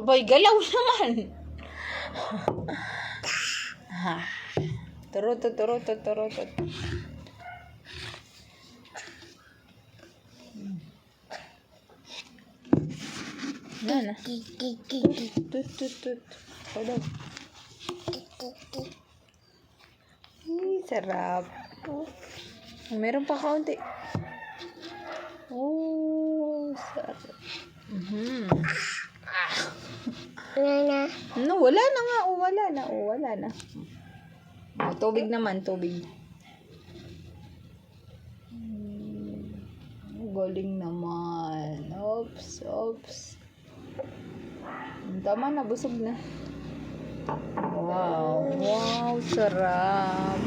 Aboy, galaw naman. Ha. Turutot. Na. Tut. Hold on. Sarap. Meron pa kaunti. Oh, sarap. No, wala na nga. Wala na. Tubig naman, tubig. Galing naman. Oops. Tama na, busog na. Wow, sarap.